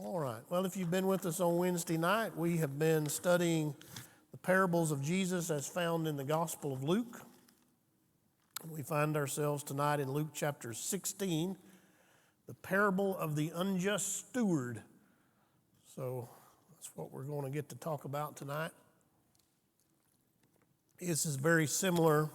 All right. Well, if you've been with us on Wednesday night, we have been studying the parables of Jesus as found in the Gospel of Luke. We find ourselves tonight in Luke chapter 16, the parable of the unjust steward. So that's what we're going to get to talk about tonight. This is very similar.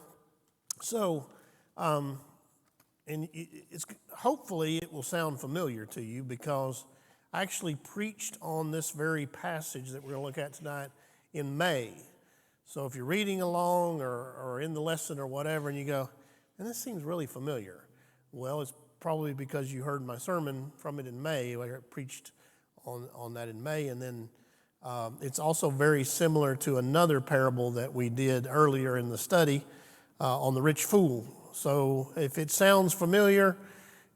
Hopefully it will sound familiar to you because I actually preached on this very passage that we're going to look at tonight in May. So if you're reading along or in the lesson or whatever and you go, and this seems really familiar, well, it's probably because you heard my sermon from it in May. I preached on that in May, and then it's also very similar to another parable that we did earlier in the study on the rich fool. So if it sounds familiar,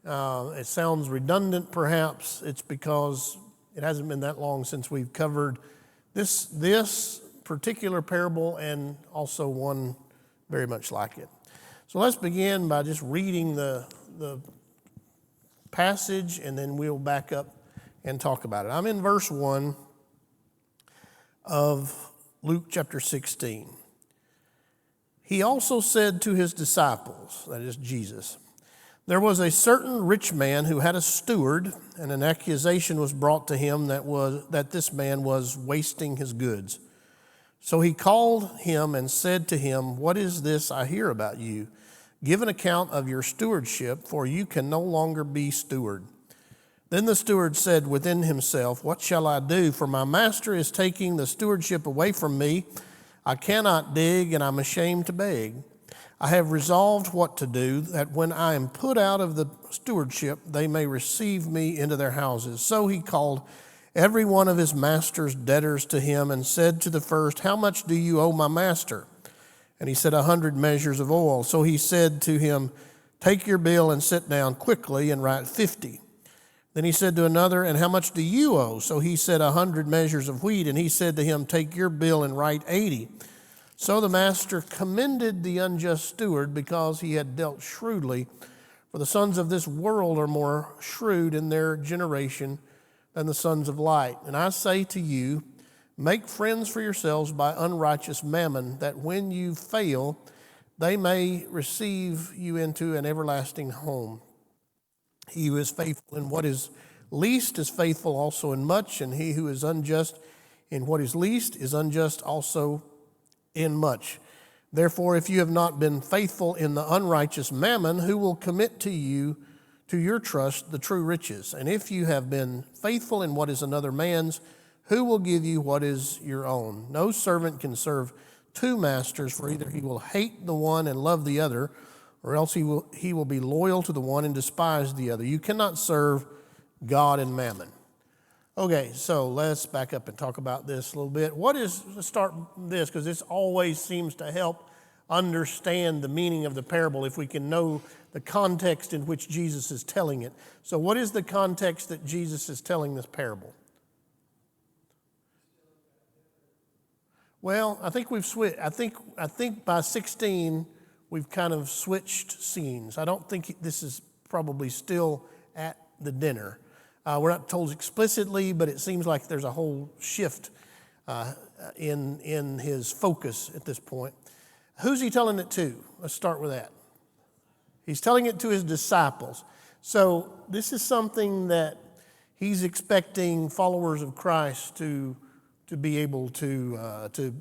it sounds redundant perhaps, it's because it hasn't been that long since we've covered this particular parable and also one very much like it. So let's begin by just reading the passage, and then we'll back up and talk about it. I'm in verse 1 of Luke chapter 16. He also said to his disciples, that is Jesus, there was a certain rich man who had a steward, and an accusation was brought to him that this man was wasting his goods. So he called him and said to him, "What is this I hear about you? Give an account of your stewardship, for you can no longer be steward." Then the steward said within himself, "What shall I do? For my master is taking the stewardship away from me. I cannot dig, and I'm ashamed to beg. I have resolved what to do, that when I am put out of the stewardship, they may receive me into their houses." So he called every one of his master's debtors to him and said to the first, "How much do you owe my master?" And he said, 100 measures of oil. So he said to him, "Take your bill and sit down quickly and write 50. Then he said to another, "And how much do you owe?" So he said, 100 measures of wheat. And he said to him, "Take your bill and write 80. So the master commended the unjust steward because he had dealt shrewdly. For the sons of this world are more shrewd in their generation than the sons of light. And I say to you, make friends for yourselves by unrighteous mammon, that when you fail, they may receive you into an everlasting home. He who is faithful in what is least is faithful also in much, and he who is unjust in what is least is unjust also in much. Therefore, if you have not been faithful in the unrighteous mammon, who will commit to you to your trust the true riches? And if you have been faithful in what is another man's, who will give you what is your own? No servant can serve two masters, for either he will hate the one and love the other, or else he will be loyal to the one and despise the other. You cannot serve God and mammon. Okay, so let's back up and talk about this a little bit. Let's start this, because this always seems to help understand the meaning of the parable if we can know the context in which Jesus is telling it. So what is the context that Jesus is telling this parable? Well, I think we've switched. I think by 16 we've kind of switched scenes. I don't think this is probably still at the dinner. We're not told explicitly, but it seems like there's a whole shift in his focus at this point. Who's he telling it to? Let's start with that. He's telling it to his disciples. So this is something that he's expecting followers of Christ to be able to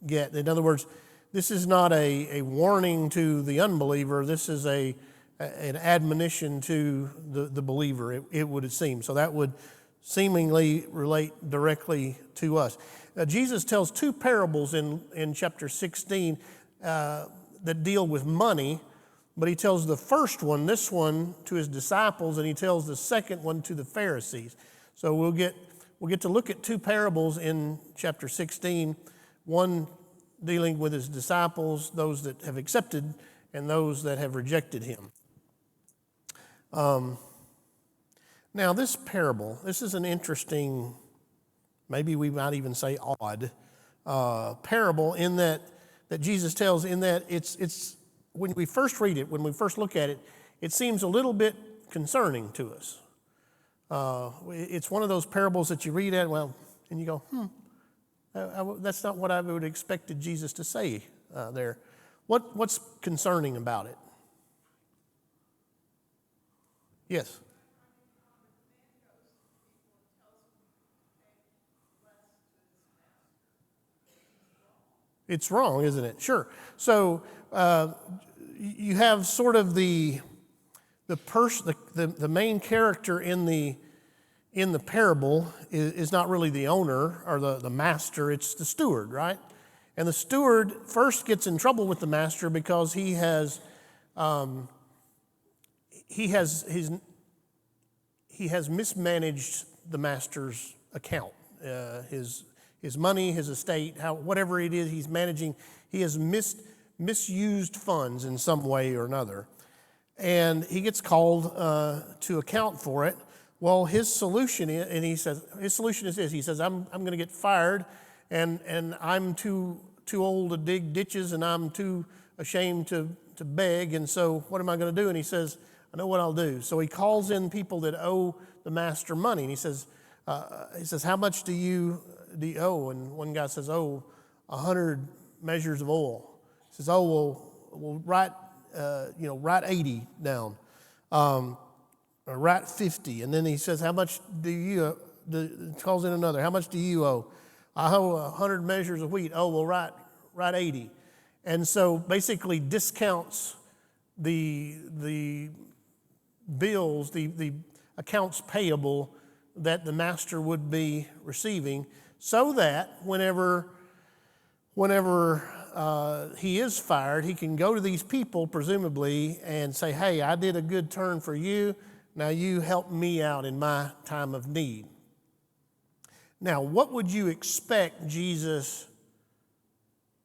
get. In other words, this is not a warning to the unbeliever. This is an admonition to the believer, it would seem. So that would seemingly relate directly to us. Jesus tells two parables in chapter 16 that deal with money, but he tells the first one, this one, to his disciples, and he tells the second one to the Pharisees. So we'll get to look at two parables in chapter 16, one dealing with his disciples, those that have accepted and those that have rejected him. Now this parable, this is an interesting, maybe we might even say odd, parable in that Jesus tells, in that it's when we first read it, when we first look at it, it seems a little bit concerning to us. It's one of those parables that you read at, and you go, that's not what I would have expected Jesus to say there. What's concerning about it? Yes. It's wrong, isn't it? Sure. So you have sort of the main character in the parable is not really the owner or the master, it's the steward, right? And the steward first gets in trouble with the master because he has mismanaged the master's account, his money, his estate, whatever it is he's managing. He has misused funds in some way or another, and he gets called to account for it. Well, his solution is this. He says, I'm going to get fired, and I'm too old to dig ditches, and I'm too ashamed to beg, and so what am I going to do? And he says, I know what I'll do. So he calls in people that owe the master money, and he says, how much do you owe? And one guy says, 100 measures of oil. He says, we'll write 80 down. Or write 50, and then he says, how much do you, calls in another, how much do you owe? I owe 100 measures of wheat. We'll write 80. And so basically discounts the bills, the accounts payable that the master would be receiving, so that whenever he is fired, he can go to these people, presumably, and say, hey, I did a good turn for you. Now you help me out in my time of need. Now, what would you expect Jesus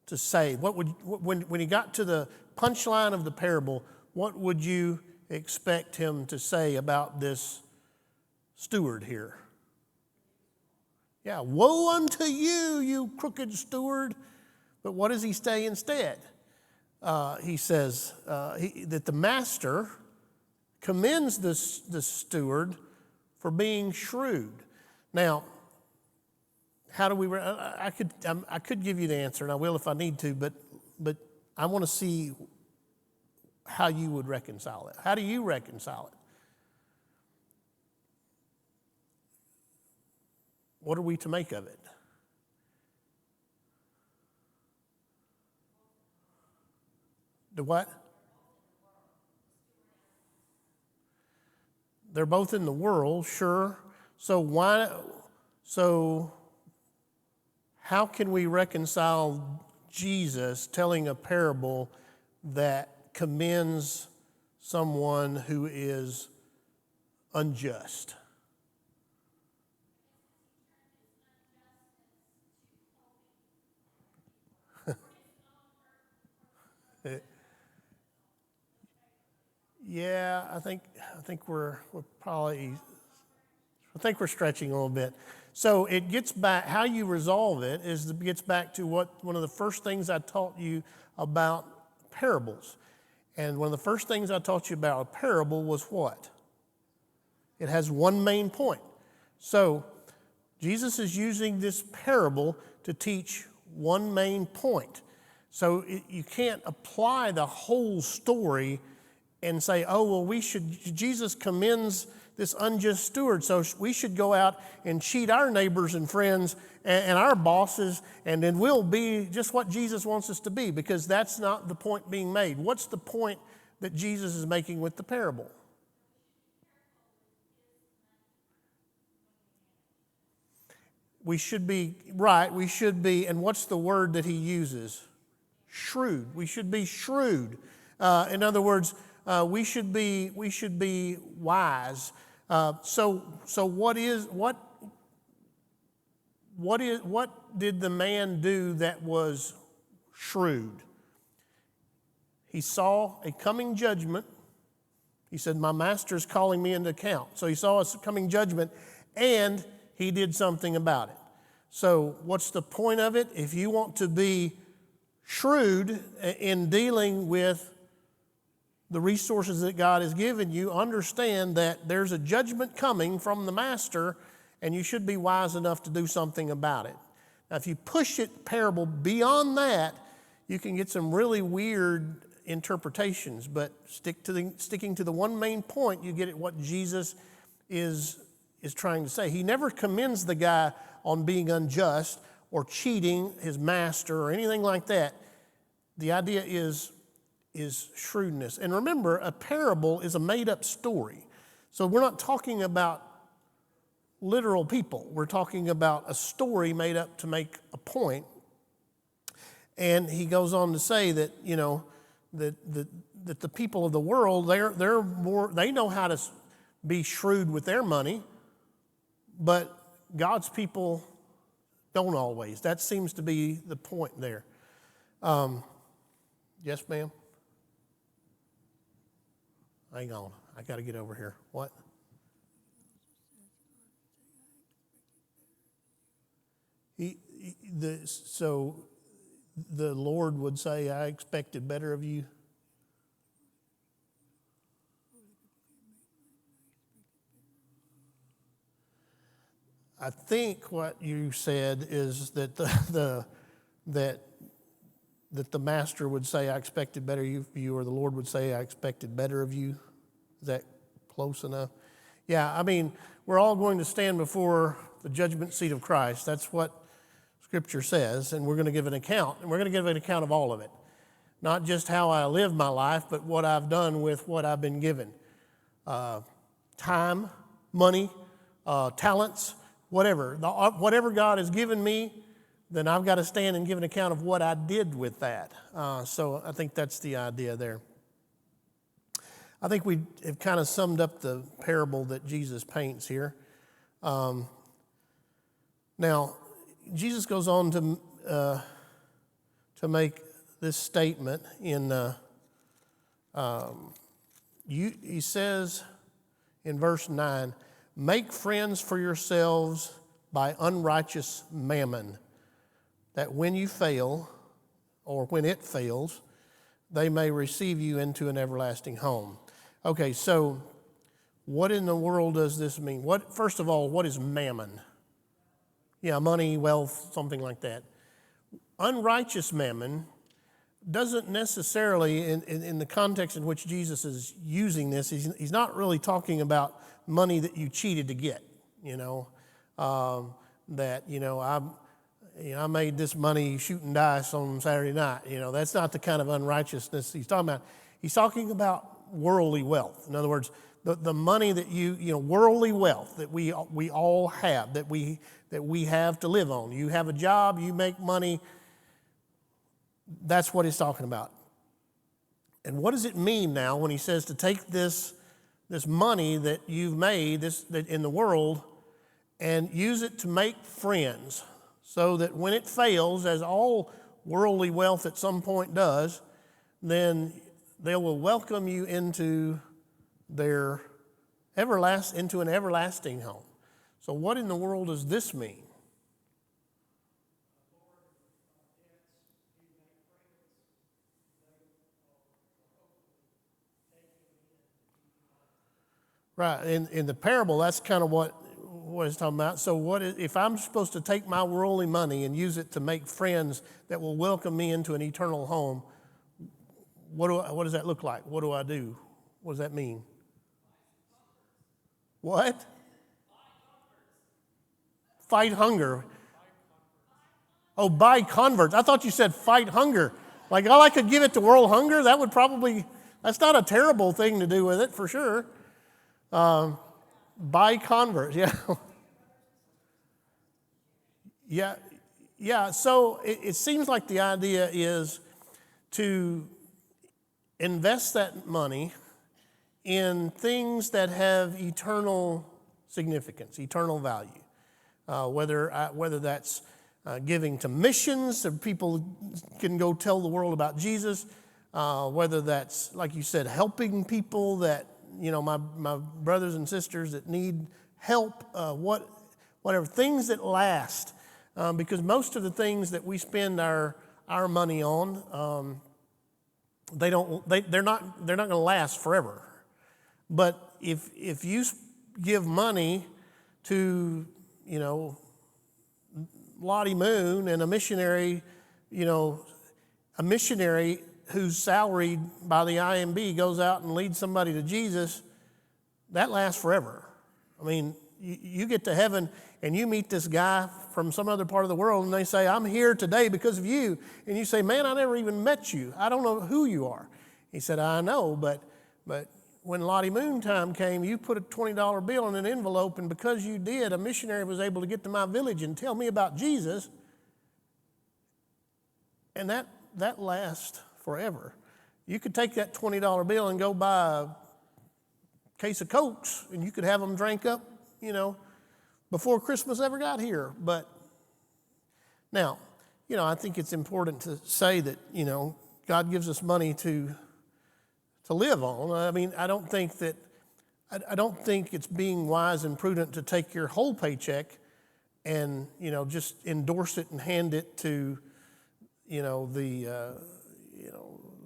to say? When he got to the punchline of the parable, what would you expect him to say about this steward here? Yeah, woe unto you, you crooked steward. But what does he say instead? He says that the master commends the steward for being shrewd. Now, how do we? I could give you the answer, and I will if I need to. But I want to see how you would reconcile it. How do you reconcile it? What are we to make of it? The what? They're both in the world, sure. So how can we reconcile Jesus telling a parable that commends someone who is unjust? Yeah, I think we're stretching a little bit. So it gets back, how you resolve it gets back to one of the first things I taught you about parables. And one of the first things I taught you about a parable was what? It has one main point. So Jesus is using this parable to teach one main point. So you can't apply the whole story and say, Jesus commends this unjust steward, so we should go out and cheat our neighbors and friends and our bosses, and then we'll be just what Jesus wants us to be, because that's not the point being made. What's the point that Jesus is making with the parable? We should be, and what's the word that he uses? Shrewd. We should be shrewd. In other words, we should be wise. So what did the man do that was shrewd? He saw a coming judgment. He said, my master is calling me into account. So he saw a coming judgment, and he did something about it. So what's the point of it? If you want to be shrewd in dealing with the resources that God has given you, understand that there's a judgment coming from the master, and you should be wise enough to do something about it. Now, if you push it parable beyond that, you can get some really weird interpretations, but sticking to the one main point, you get at what Jesus is trying to say. He never commends the guy on being unjust or cheating his master or anything like that. The idea is shrewdness. And remember, a parable is a made-up story. So we're not talking about literal people. We're talking about a story made up to make a point. And he goes on to say that, that the people of the world, they know how to be shrewd with their money, but God's people don't always. That seems to be the point there. Yes, ma'am? Hang on. I got to get over here. What? So the Lord would say, I expected better of you. I think what you said is that that the master would say, I expected better of you, or the Lord would say, I expected better of you. Is that close enough? Yeah, I mean, we're all going to stand before the judgment seat of Christ. That's what Scripture says, and we're going to give an account, and we're going to give an account of all of it. Not just how I live my life, but what I've done with what I've been given. Time, money, talents, whatever. Whatever God has given me, then I've got to stand and give an account of what I did with that. So I think that's the idea there. I think we have kind of summed up the parable that Jesus paints here. Now, Jesus goes on to make this statement in. He says in verse 9, "Make friends for yourselves by unrighteous mammon, that when you fail, or when it fails, they may receive you into an everlasting home." Okay, so what in the world does this mean? First of all, what is mammon? Yeah, money, wealth, something like that. Unrighteous mammon doesn't necessarily, in the context in which Jesus is using this, he's not really talking about money that you cheated to get, I made this money shooting dice on Saturday night. That's not the kind of unrighteousness he's talking about. He's talking about worldly wealth. In other words, the money that worldly wealth that we all have, that we have to live on. You have a job, you make money. That's what he's talking about. And what does it mean now when he says to take this money that you've made that in the world and use it to make friends, so that when it fails, as all worldly wealth at some point does, then they will welcome you into an everlasting home. So what in the world does this mean? Right, in the parable, that's kind of what it's talking about. So if I'm supposed to take my worldly money and use it to make friends that will welcome me into an eternal home, what does that look like? What do I do? What does that mean? What? Fight hunger. Oh, buy converts. I thought you said fight hunger. Like, I could give it to world hunger? That's not a terrible thing to do with it, for sure. Buy converts, yeah. Yeah, so it seems like the idea is to invest that money in things that have eternal significance, eternal value. Whether that's giving to missions so people can go tell the world about Jesus, whether that's, like you said, helping people that, my brothers and sisters that need help, whatever, things that last. Because most of the things that we spend our money on they're not going to last forever. But if you give money to, Lottie Moon and a missionary who's salaried by the IMB goes out and leads somebody to Jesus, that lasts forever. I mean, you get to heaven and you meet this guy from some other part of the world and they say, I'm here today because of you. And you say, man, I never even met you. I don't know who you are. He said, I know, but when Lottie Moon time came, you put a $20 bill in an envelope, and because you did, a missionary was able to get to my village and tell me about Jesus. And that lasts forever. You could take that $20 bill and go buy a case of Cokes, and you could have them drank up, before Christmas ever got here. But now, I think it's important to say that, God gives us money to live on. I mean, I don't think it's being wise and prudent to take your whole paycheck and, just endorse it and hand it to, the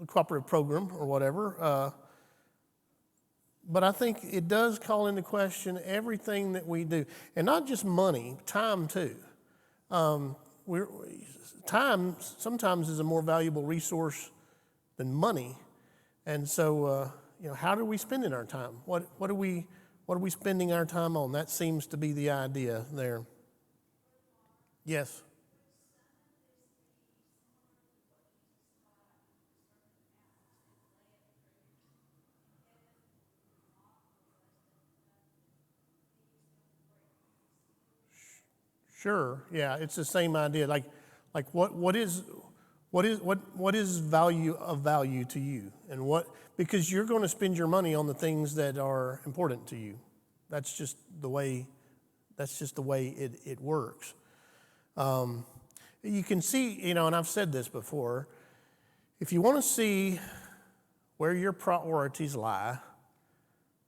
cooperative program or whatever. But I think it does call into question everything that we do, and not just money, time too. Time sometimes is a more valuable resource than money, and so how are we spending our time? What are we spending our time on? That seems to be the idea there. Yes. Sure. Yeah, it's the same idea. Like what is value to you, and because you're going to spend your money on the things that are important to you. That's just the way it works. You can see, and I've said this before. If you want to see where your priorities lie,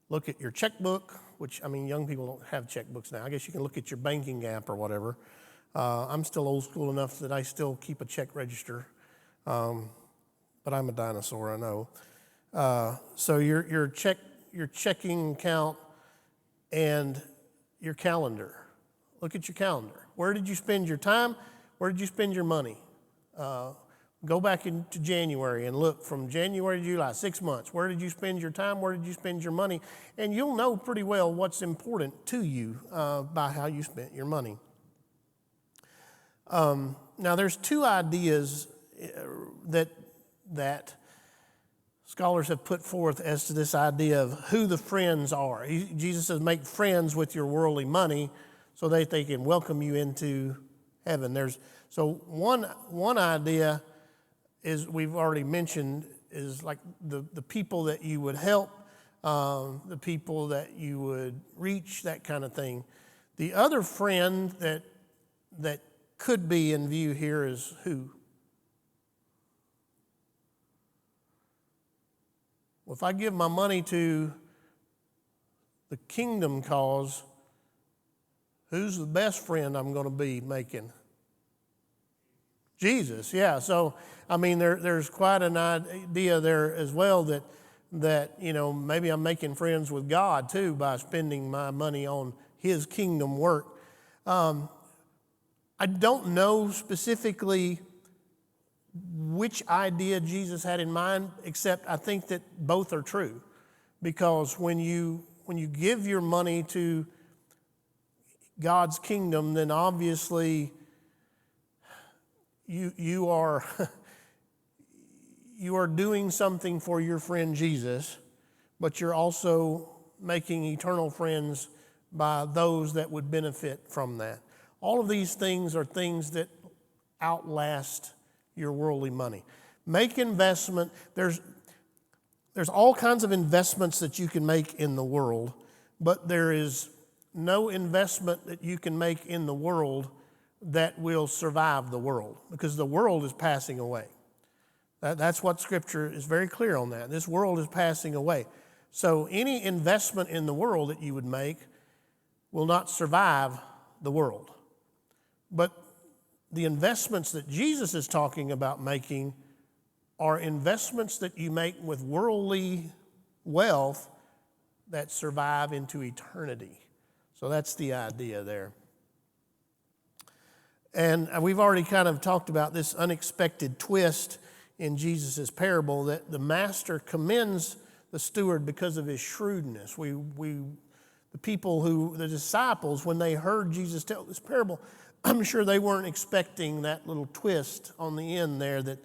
look at your checkbook, which, young people don't have checkbooks now. I guess you can look at your banking app or whatever. I'm still old school enough that I still keep a check register, but I'm a dinosaur, I know. So your checking account and your calendar. Look at your calendar. Where did you spend your time? Where did you spend your money? Go back into January and look from January to July, 6 months. Where did you spend your time? Where did you spend your money? And you'll know pretty well what's important to you by how you spent your money. Now, there's two ideas that scholars have put forth as to this idea of who the friends are. Jesus says, make friends with your worldly money so that they can welcome you into heaven. So one idea is, we've already mentioned, is like the people that you would help, the people that you would reach, that kind of thing. The other friend that could be in view here is who? Well, if I give my money to the kingdom cause, who's the best friend I'm going to be making? Jesus, yeah. So, there's quite an idea there as well that maybe I'm making friends with God too by spending my money on His kingdom work. I don't know specifically which idea Jesus had in mind, except I think that both are true, because when you give your money to God's kingdom, then obviously you are you are doing something for your friend Jesus, but you're also making eternal friends by those that would benefit from that. All of these things are things that outlast your worldly money. Make investment. There's all kinds of investments that you can make in the world, but there is no investment that you can make in the world that will survive the world, because the world is passing away. That's what Scripture is very clear on that. This world is passing away. So any investment in the world that you would make will not survive the world. But the investments that Jesus is talking about making are investments that you make with worldly wealth that survive into eternity. So that's the idea there. And we've already kind of talked about this unexpected twist in Jesus' parable that the master commends the steward because of his shrewdness. The disciples, when they heard Jesus tell this parable, I'm sure they weren't expecting that little twist on the end there that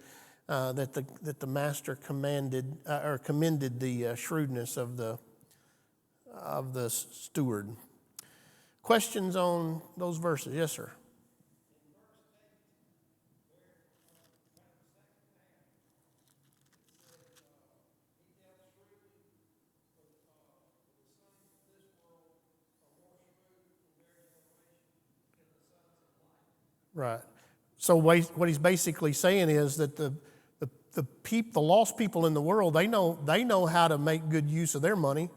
the master commended the shrewdness of the steward. Questions on those verses? Yes, sir. Right. So what he's basically saying is that the lost people in the world, they know how to make good use of their money,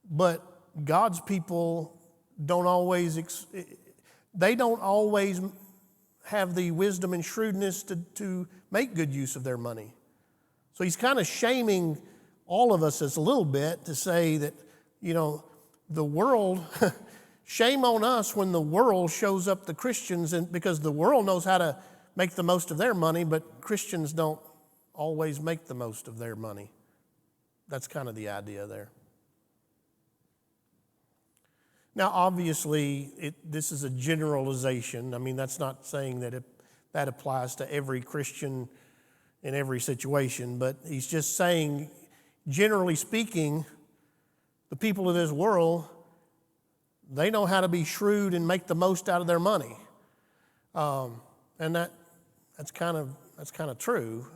but God's people don't always have the wisdom and shrewdness to make good use of their money. So he's kind of shaming all of us as a little bit to say that, the world, shame on us when the world shows up the Christians, and because the world knows how to make the most of their money, but Christians don't always make the most of their money. That's kind of the idea there. Now, obviously, this is a generalization. I mean, that's not saying that that applies to every Christian in every situation, but he's just saying, generally speaking, the people of this world, they know how to be shrewd and make the most out of their money, and that's kind of true.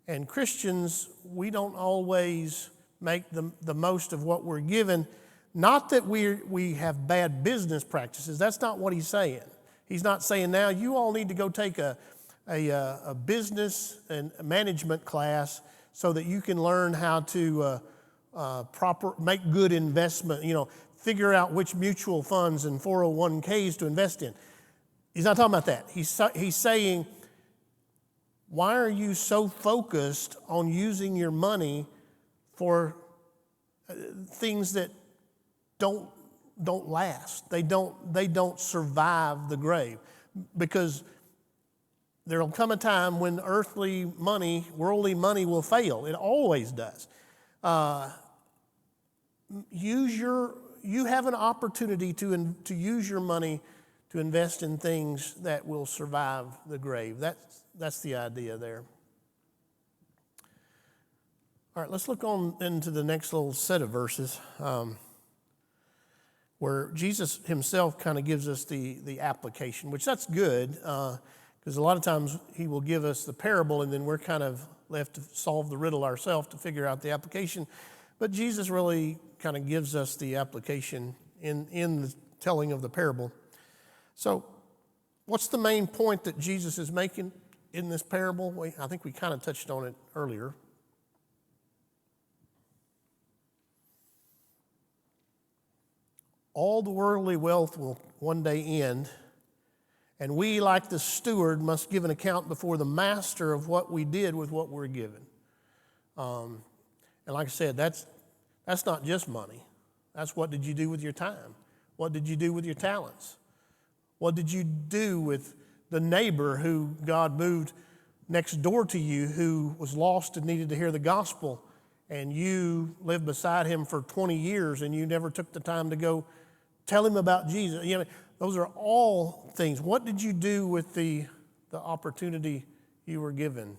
And Christians, we don't always make the most of what we're given. Not that we have bad business practices. That's not what he's saying. He's not saying now you all need to go take a business and management class so that you can learn how to make good investment. Figure out which mutual funds and 401ks to invest in. He's not talking about that. He's saying, why are you so focused on using your money for things that don't last? They don't survive the grave, because there will come a time when earthly money, worldly money will fail. It always does. You have an opportunity to use your money to invest in things that will survive the grave. That's the idea there. All right, let's look on into the next little set of verses where Jesus himself kind of gives us the application, which that's good because a lot of times he will give us the parable and then we're kind of left to solve the riddle ourselves to figure out the application. But Jesus really kind of gives us the application in the telling of the parable. So what's the main point that Jesus is making in this parable? I think we kind of touched on it earlier. All the worldly wealth will one day end, and we, like the steward, must give an account before the master of what we did with what we're given. And like I said, that's not just money. That's what did you do with your time? What did you do with your talents? What did you do with the neighbor who God moved next door to you who was lost and needed to hear the gospel, and you lived beside him for 20 years and you never took the time to go tell him about Jesus? Those are all things. What did you do with the opportunity you were given?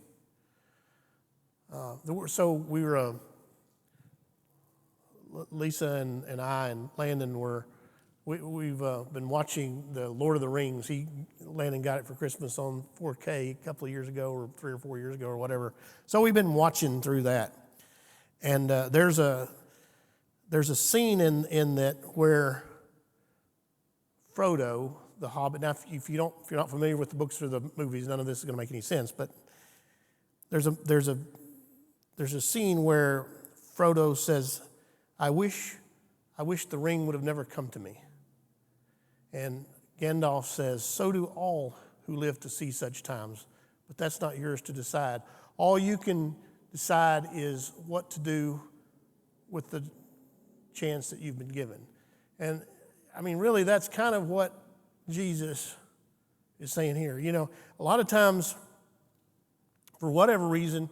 So we were, Lisa and I and Landon we've been watching the Lord of the Rings. Landon got it for Christmas on 4K a couple of years ago, or 3 or 4 years ago, or whatever. So we've been watching through that, and there's a scene in that where Frodo, the Hobbit. Now, if you're not familiar with the books or the movies, none of this is going to make any sense. But there's a scene where Frodo says, "I wish the ring would have never come to me." And Gandalf says, "So do all who live to see such times, but that's not yours to decide. All you can decide is what to do with the chance that you've been given. And I mean, really, that's kind of what Jesus is saying here. You know, a lot of times, for whatever reason,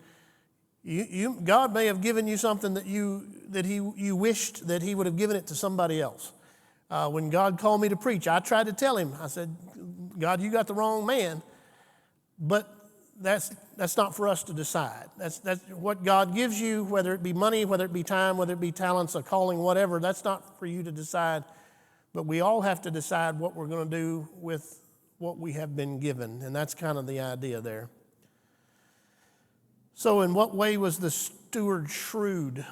God may have given you something that you wished that He would have given it to somebody else. When God called me to preach, I tried to tell Him. I said, God, you got the wrong man. But that's not for us to decide. That's what God gives you, whether it be money, whether it be time, whether it be talents, a calling, whatever. That's not for you to decide. But we all have to decide what we're going to do with what we have been given. And that's kind of the idea there. So in what way was the steward shrewd?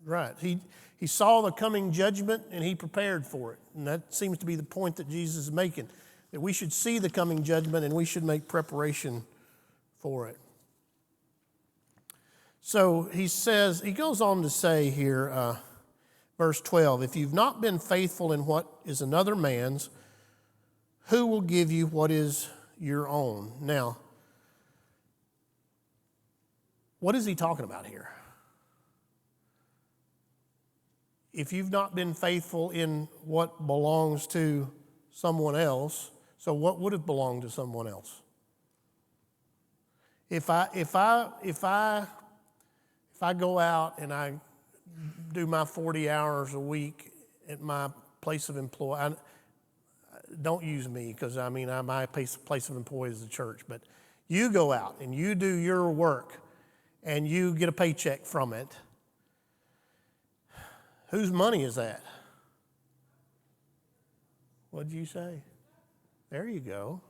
Right. He saw the coming judgment and he prepared for it. And that seems to be the point that Jesus is making, that we should see the coming judgment and we should make preparation for it. So he goes on to say here, verse 12, if you've not been faithful in what is another man's, who will give you what is your own? Now, what is he talking about here? If you've not been faithful in what belongs to someone else, so what would have belonged to someone else? If I go out and I do my 40 hours a week at my place of employ, don't use me because my place of employ is the church, but you go out and you do your work and you get a paycheck from it. Whose money is that? What did you say? There you go.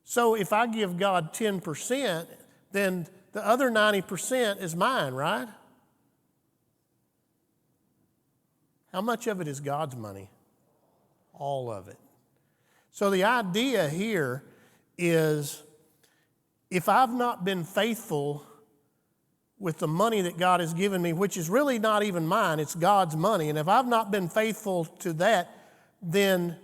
So if I give God 10%, then the other 90% is mine, right? How much of it is God's money? All of it. So the idea here is if I've not been faithful with the money that God has given me, which is really not even mine, it's God's money, and if I've not been faithful to that, then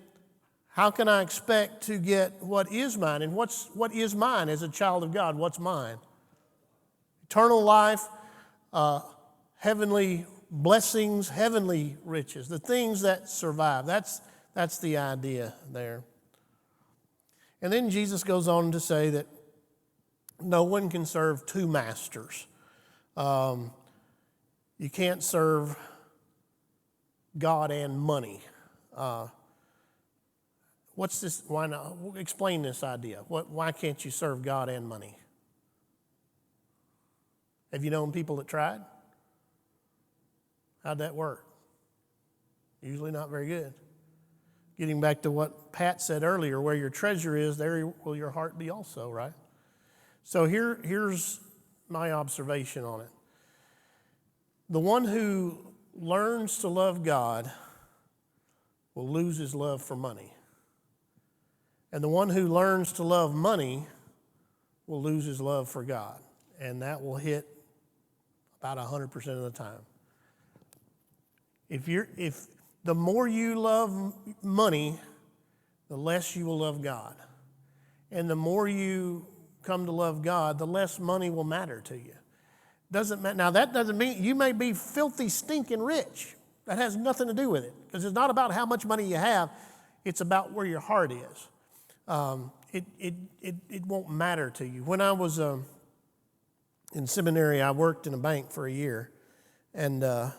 how can I expect to get what is mine? And what is mine as a child of God? What's mine? Eternal life, heavenly blessings, heavenly riches, the things that survive. That's the idea there. And then Jesus goes on to say that no one can serve two masters. You can't serve God and money. What's this? Why not? Explain this idea. Why can't you serve God and money? Have you known people that tried? How'd that work? Usually not very good. Getting back to what Pat said earlier, where your treasure is, there will your heart be also, right? So here's my observation on it. The one who learns to love God will lose his love for money. And the one who learns to love money will lose his love for God. And that will hit about 100% of the time. If the more you love money, the less you will love God. And the more you come to love God, the less money will matter to you. Doesn't matter. Now that doesn't mean you may be filthy, stinking rich. That has nothing to do with it, because it's not about how much money you have. It's about where your heart is. It won't matter to you. When I was in seminary, I worked in a bank for a year, and all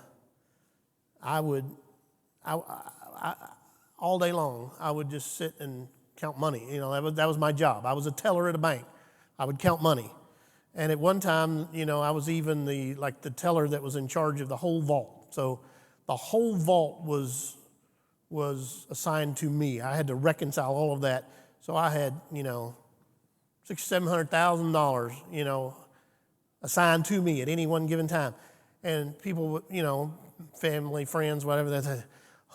day long I would just sit and count money. You know, that was my job. I was a teller at a bank. I would count money. And at one time, you know, I was even the teller that was in charge of the whole vault. So the whole vault was assigned to me. I had to reconcile all of that. So I had, $600,000-$700,000, assigned to me at any one given time. And people, family, friends, whatever, they said,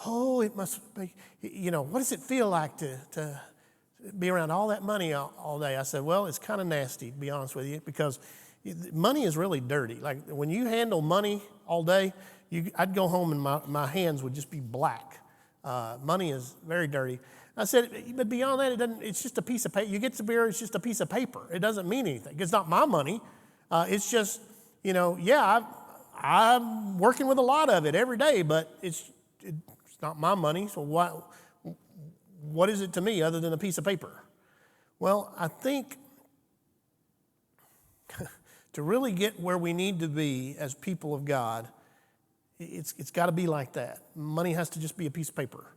oh, it must be, what does it feel like to be around all that money all day? I said, well, it's kind of nasty, to be honest with you, because money is really dirty. Like when you handle money all day, I'd go home and my hands would just be black. Money is very dirty. I said, but beyond that, it's just a piece of paper. You get the beer, it's just a piece of paper. It doesn't mean anything. It's not my money. It's just, I'm working with a lot of it every day, but it's not my money. So what is it to me other than a piece of paper? Well, I think to really get where we need to be as people of God, it's got to be like that. Money has to just be a piece of paper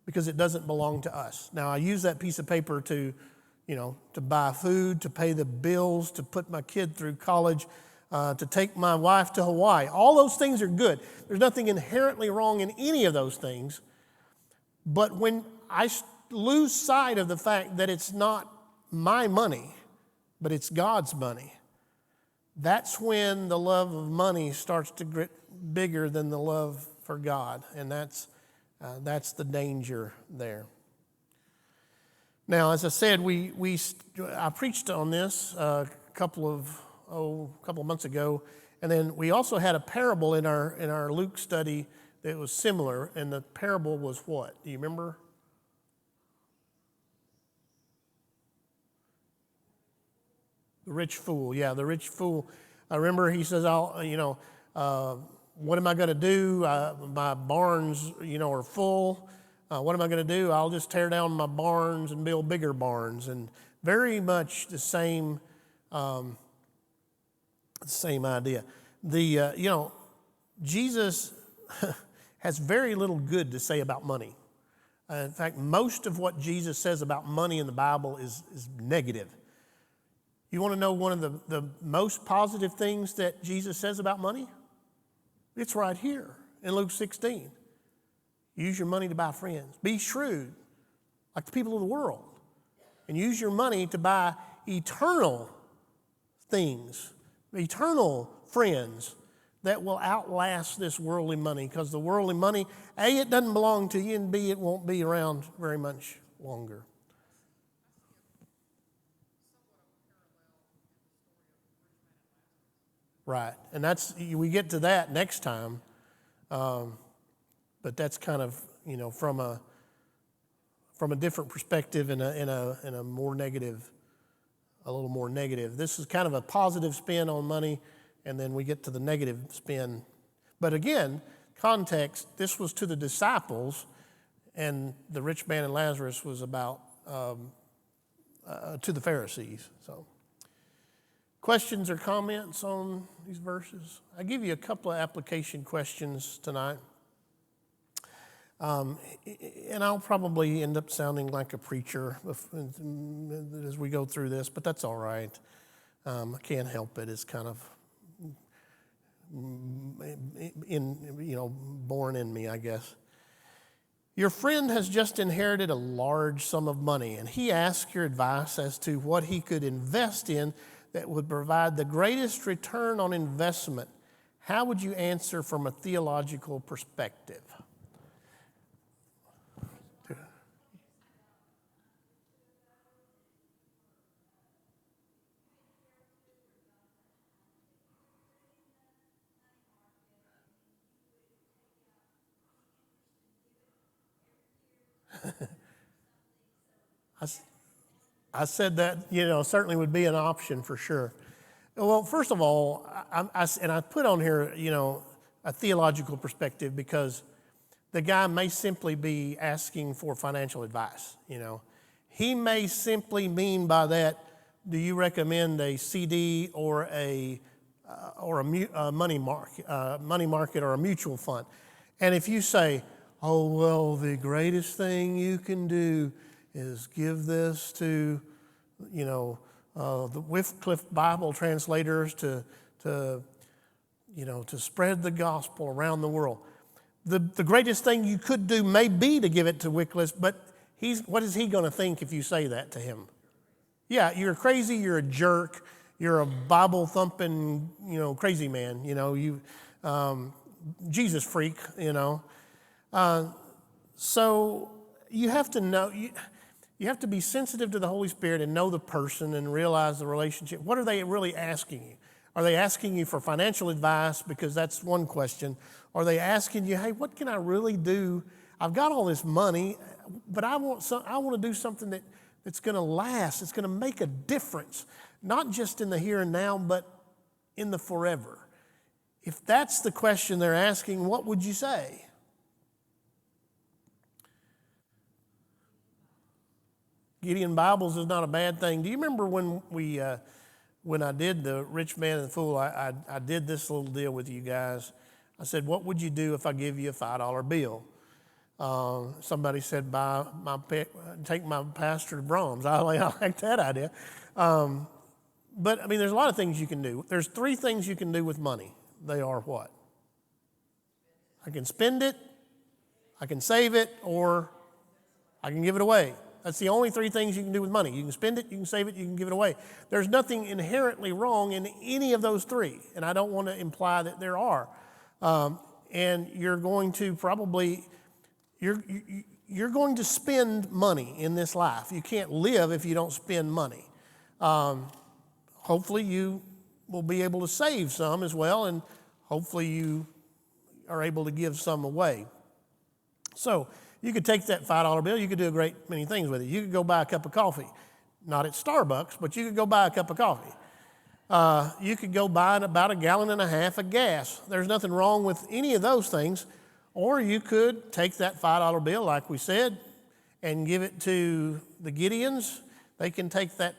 because it doesn't belong to us. Now, I use that piece of paper to buy food, to pay the bills, to put my kid through college, to take my wife to Hawaii. All those things are good. There's nothing inherently wrong in any of those things. But when I lose sight of the fact that it's not my money, but it's God's money, that's when the love of money starts to get bigger than the love for God, and that's the danger there. Now, as I said, I preached on this a couple of months ago, and then we also had a parable in our Luke study that was similar, and the parable was what? Do you remember? The rich fool. Yeah, the rich fool. I remember he says, what am I going to do? My barns, are full. What am I going to do? I'll just tear down my barns and build bigger barns. And very much the same idea. Jesus has very little good to say about money. In fact, most of what Jesus says about money in the Bible is negative. You want to know one of the most positive things that Jesus says about money? It's right here in Luke 16. Use your money to buy friends. Be shrewd, like the people of the world. And use your money to buy eternal things, eternal friends that will outlast this worldly money. Because the worldly money, A, it doesn't belong to you, and B, it won't be around very much longer. Right, and we get to that next time, but that's kind of from a different perspective and a more negative, a little more negative. This is kind of a positive spin on money, and then we get to the negative spin. But again, context: this was to the disciples, and the rich man and Lazarus was about to the Pharisees. So. Questions or comments on these verses? I give you a couple of application questions tonight. And I'll probably end up sounding like a preacher as we go through this, but that's all right. I can't help it. It's kind of born in me, I guess. Your friend has just inherited a large sum of money, and he asks your advice as to what he could invest in that would provide the greatest return on investment. How would you answer from a theological perspective? I said that, certainly would be an option for sure. Well, first of all, I put on here, a theological perspective because the guy may simply be asking for financial advice, He may simply mean by that, do you recommend a CD or a money market or a mutual fund? And if you say, oh, well, the greatest thing you can do is give this to, the Wycliffe Bible translators to spread the gospel around the world. The greatest thing you could do may be to give it to Wycliffe, but what is he going to think if you say that to him? Yeah, you're crazy, you're a jerk, you're a Bible-thumping, crazy man, Jesus freak, So you have to know, you have to be sensitive to the Holy Spirit and know the person and realize the relationship. What are they really asking you? Are they asking you for financial advice? Because that's one question. Are they asking you, hey, what can I really do? I've got all this money, but I want to do something that's going to last. It's going to make a difference, not just in the here and now, but in the forever. If that's the question they're asking, what would you say? Getting Bibles is not a bad thing. Do you remember when I did the rich man and the fool, I did this little deal with you guys. I said, what would you do if I give you a $5 bill? Somebody said, take my pastor to Brahms. I like that idea. But, I mean, there's a lot of things you can do. There's 3 things you can do with money. They are what? I can spend it, I can save it, or I can give it away. That's the only 3 things you can do with money. You can spend it, you can save it, you can give it away. There's nothing inherently wrong in any of those 3, and I don't want to imply that there are. And you're going to probably, you're going to spend money in this life. You can't live if you don't spend money. Hopefully you will be able to save some as well, and hopefully you are able to give some away. So you could take that $5 bill, you could do a great many things with it. You could go buy a cup of coffee, not at Starbucks, but you could go buy a cup of coffee. You could go buy about 1.5 gallons of gas. There's nothing wrong with any of those things. Or you could take that $5 bill, like we said, and give it to the Gideons. They can take that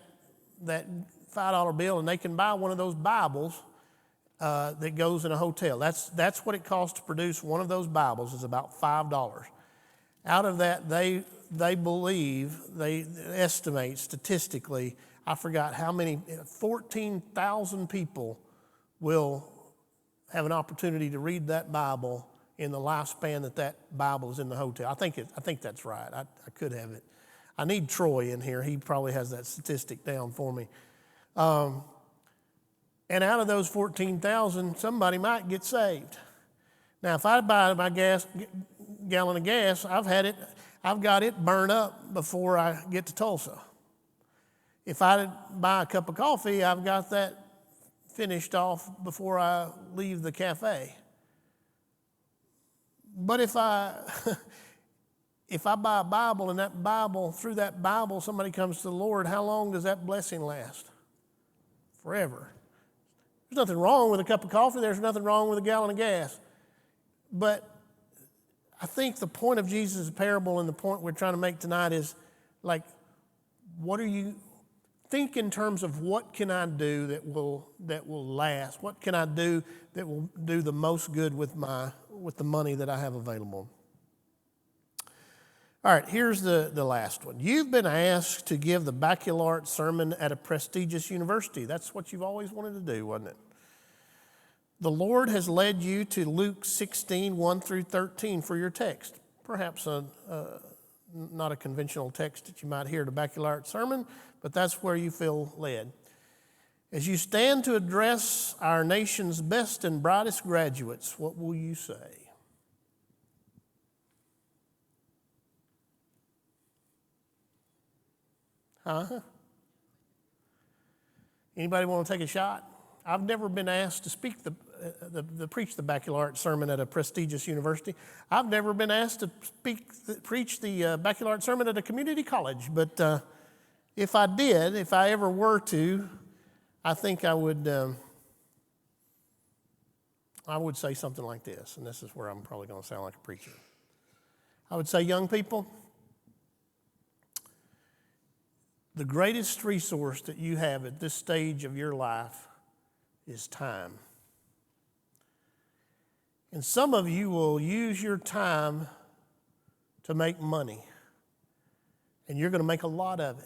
$5 bill and they can buy one of those Bibles that goes in a hotel. That's what it costs to produce one of those Bibles, is about $5. Out of that, they estimate statistically, I forgot how many, 14,000 people will have an opportunity to read that Bible in the lifespan that Bible is in the hotel. I think that's right. I could have it. I need Troy in here. He probably has that statistic down for me. And out of those 14,000, somebody might get saved. Now, if I buy my gallon of gas, I've got it burned up before I get to Tulsa. If I buy a cup of coffee, I've got that finished off before I leave the cafe. But if I buy a Bible and through that Bible, somebody comes to the Lord, how long does that blessing last? Forever. There's nothing wrong with a cup of coffee. There's nothing wrong with a gallon of gas. But I think the point of Jesus' parable and the point we're trying to make tonight is, like, think in terms of what can I do that will last? What can I do that will do the most good with the money that I have available? All right, here's the last one. You've been asked to give the baccalaureate sermon at a prestigious university. That's what you've always wanted to do, wasn't it? The Lord has led you to Luke 16, 1 through 13 for your text. Perhaps not a conventional text that you might hear at a baccalaureate sermon, but that's where you feel led. As you stand to address our nation's best and brightest graduates, what will you say? Anybody want to take a shot? I've never been asked to speak preach the baccalaureate sermon at a prestigious university. I've never been asked to preach the baccalaureate sermon at a community college. But if I ever were to, I think I would say something like this, and this is where I'm probably going to sound like a preacher. I would say, young people, the greatest resource that you have at this stage of your life is time. And some of you will use your time to make money, and you're going to make a lot of it.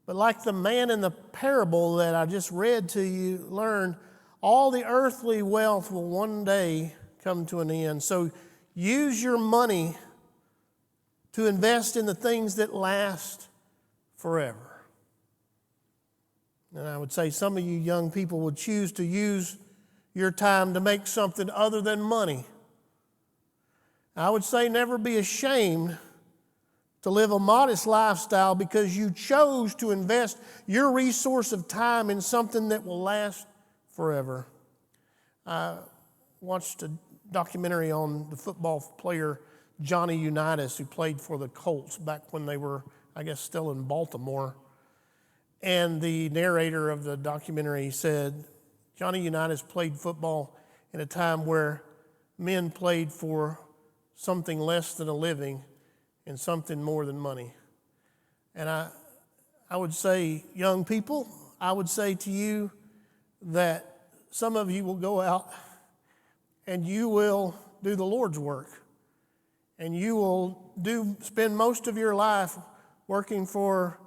But like the man in the parable that I just read to you, learn all the earthly wealth will one day come to an end. So use your money to invest in the things that last forever. And I would say some of you young people would choose to use your time to make something other than money. I would say never be ashamed to live a modest lifestyle because you chose to invest your resource of time in something that will last forever. I watched a documentary on the football player Johnny Unitas, who played for the Colts back when they were, I guess, still in Baltimore. And the narrator of the documentary said, Johnny Unitas played football in a time where men played for something less than a living and something more than money. And I would say, young people, I would say to you that some of you will go out and you will do the Lord's work. And you will spend most of your life working for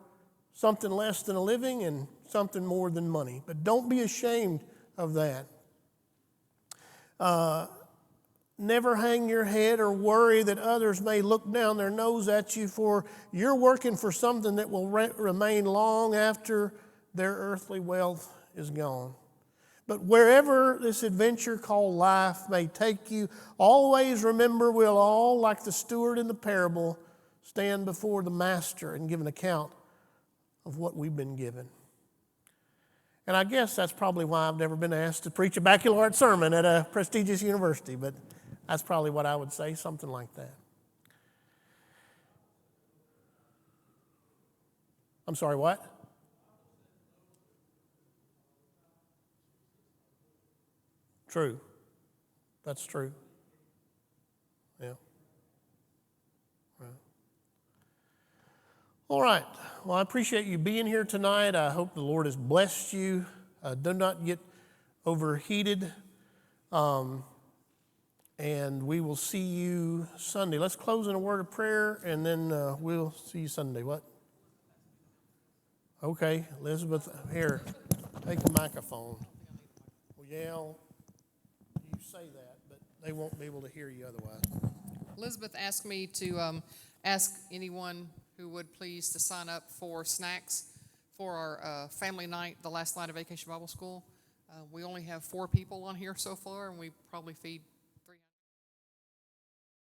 something less than a living and something more than money. But don't be ashamed of that. Never hang your head or worry that others may look down their nose at you, for you're working for something that will remain long after their earthly wealth is gone. But wherever this adventure called life may take you, always remember we'll all, like the steward in the parable, stand before the master and give an account of what we've been given. And I guess that's probably why I've never been asked to preach a baccalaureate sermon at a prestigious university, but that's probably what I would say, something like that. I'm sorry, what? True. That's true. Yeah. Right. All right. Well, I appreciate you being here tonight. I hope the Lord has blessed you. Do not get overheated. And we will see you Sunday. Let's close in a word of prayer, and then we'll see you Sunday. What? Okay. Elizabeth, here, take the microphone. Well, yell. You say that, but they won't be able to hear you otherwise. Elizabeth asked me to ask anyone who would please to sign up for snacks for our family night, the last night of Vacation Bible School. We only have 4 people on here so far, and we probably feed